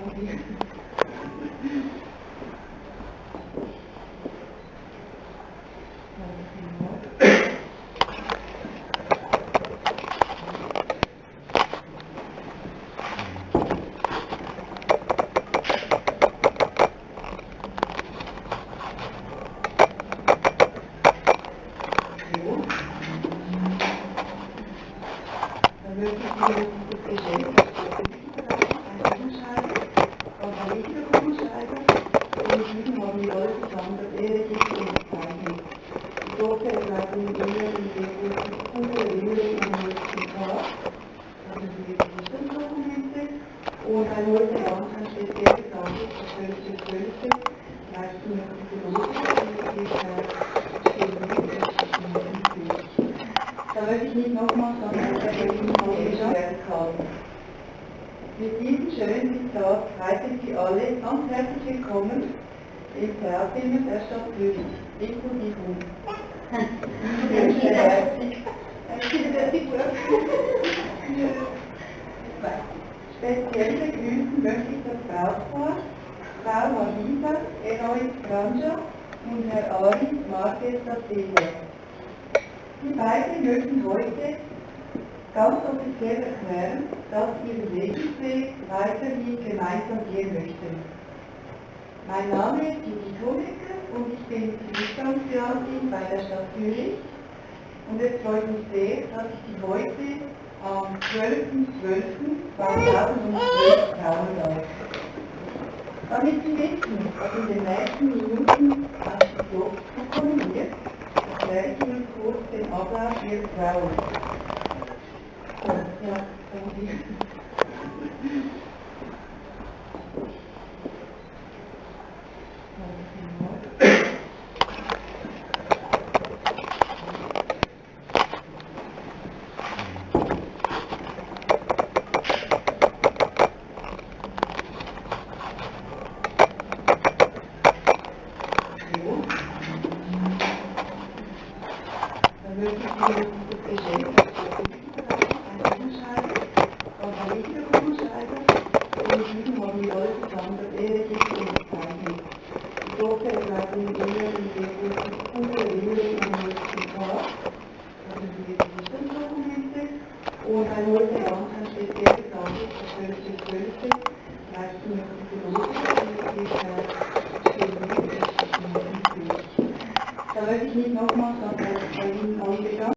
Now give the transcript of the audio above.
Und ein neuer Antrag steht sehr gesagt, der 12.12. leisten wir die Piloten, da möchte ich nicht nochmals an der Berlin werden kann. Mit diesem schönen Zitat heiße ich Sie alle ganz herzlich willkommen im Theaterzimmer der Stadt Zürich, inklusive uns. Speziell begrüßen möchte ich das Brautpaar, Frau Marisa Eloy Granja und Herr Ari Marquez da Silva. Die beiden möchten heute ganz offiziell erklären, dass sie ihren Lebensweg weiterhin gemeinsam gehen möchten. Mein Name ist Judith Honecker und ich bin Zivildamtsbeamtin bei der Stadt Zürich. Und es freut mich sehr, dass ich Sie heute am 12.12.2012 trauen darf. Damit Sie wissen, was in den nächsten Minuten auf die Glocke zukommen wird, erkläre ich Ihnen kurz den Ablauf Ihrer Trauung. Ja, danke. Und ein neuer Antrag steht sehr gesagt, der 12.12. leisten wir die Piloten, da möchte ich nicht nochmals an Berlin angegangen.